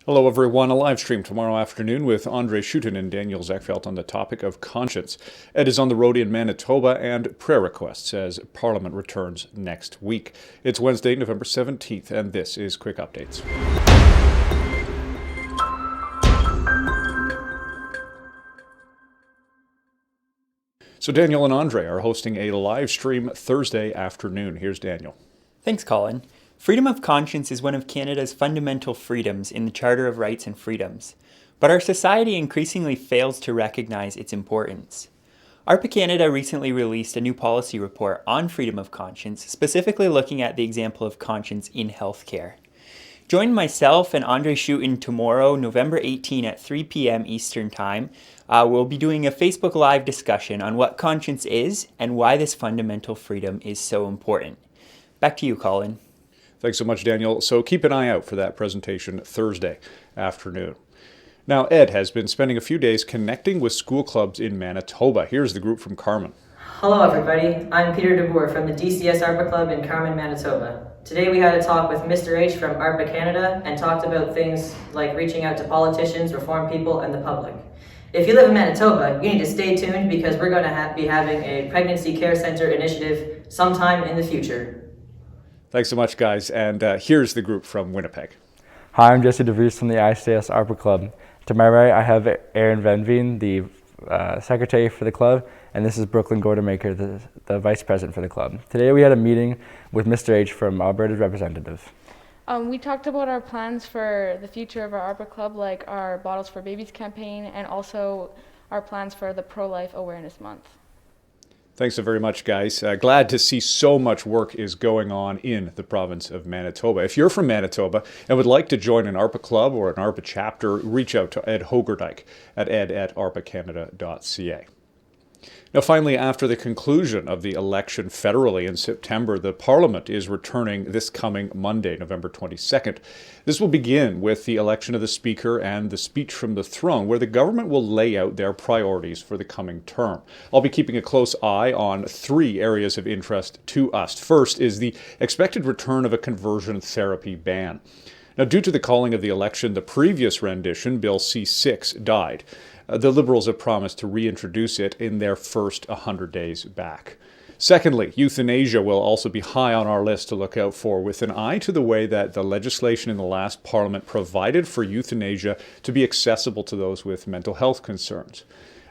Hello everyone, a live stream tomorrow afternoon with Andre Schutten and Daniel Zechveld on the topic of conscience. Ed is on the road in Manitoba and prayer requests as Parliament returns next week. It's Wednesday, November 17th, and this is Quick Updates. So Daniel and Andre are hosting a live stream Thursday afternoon. Here's Daniel. Thanks, Colin. Freedom of conscience is one of Canada's fundamental freedoms in the Charter of Rights and Freedoms, but our society increasingly fails to recognize its importance. ARPA Canada recently released a new policy report on freedom of conscience, specifically looking at the example of conscience in healthcare. Join myself and Andre Schutten tomorrow, November 18 at 3 p.m. Eastern Time. We'll be doing a Facebook Live discussion on what conscience is and why this fundamental freedom is so important. Back to you, Colin. Thanks so much, Daniel. So keep an eye out for that presentation Thursday afternoon. Now, Ed has been spending a few days connecting with school clubs in Manitoba. Here's the group from Carman. Hello everybody, I'm Peter DeBoer from the DCS ARPA Club in Carman, Manitoba. Today we had a talk with Mr. H from ARPA Canada and talked about things like reaching out to politicians, reform people, and the public. If you live in Manitoba, you need to stay tuned because we're going to be having a pregnancy care center initiative sometime in the future. Thanks so much, guys. And here's the group from Winnipeg. Hi, I'm Jesse DeVries from the ICS ARPA Club. To my right, I have Aaron Van Veen, the secretary for the club, and this is Brooklyn Gordemaker, the vice president for the club. Today we had a meeting with Mr. H from Alberta's representative. We talked about our plans for the future of our ARPA Club, like our Bottles for Babies campaign, and also our plans for the Pro-Life Awareness Month. Thanks so very much, guys. Glad to see so much work is going on in the province of Manitoba. If you're from Manitoba and would like to join an ARPA club or an ARPA chapter, reach out to Ed Hogerdijk at ed@arpacanada.ca. Now, finally, after the conclusion of the election federally in September, the Parliament is returning this coming Monday, November 22nd. This will begin with the election of the Speaker and the speech from the throne, where the government will lay out their priorities for the coming term. I'll be keeping a close eye on three areas of interest to us. First is the expected return of a conversion therapy ban. Now, due to the calling of the election, the previous rendition, Bill C-6, died. The Liberals have promised to reintroduce it in their first 100 days back. Secondly, euthanasia will also be high on our list to look out for, with an eye to the way that the legislation in the last Parliament provided for euthanasia to be accessible to those with mental health concerns.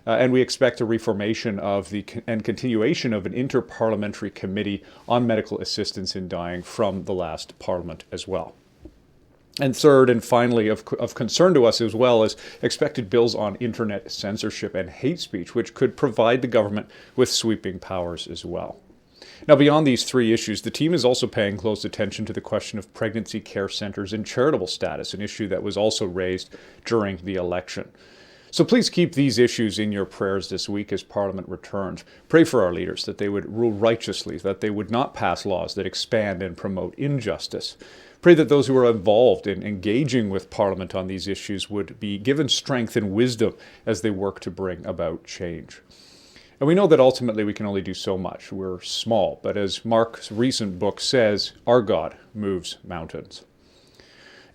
And we expect a reformation of and continuation of an inter-parliamentary committee on medical assistance in dying from the last Parliament as well. And third and finally, of concern to us as well, is expected bills on internet censorship and hate speech, which could provide the government with sweeping powers as well. Now, beyond these three issues, the team is also paying close attention to the question of pregnancy care centers in charitable status, an issue that was also raised during the election. So please keep these issues in your prayers this week as Parliament returns. Pray for our leaders that they would rule righteously, that they would not pass laws that expand and promote injustice. Pray that those who are involved in engaging with Parliament on these issues would be given strength and wisdom as they work to bring about change. And we know that ultimately we can only do so much. We're small, but as Mark's recent book says, our God moves mountains.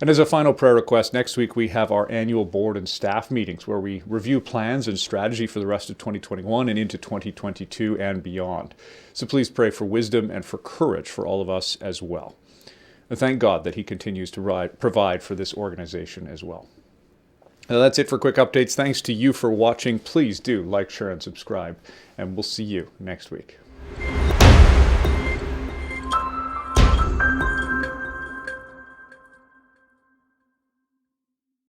And as a final prayer request, next week we have our annual board and staff meetings where we review plans and strategy for the rest of 2021 and into 2022 and beyond. So please pray for wisdom and for courage for all of us as well. And thank God that He continues to provide for this organization as well. Now that's it for Quick Updates. Thanks to you for watching. Please do like, share, and subscribe, and we'll see you next week.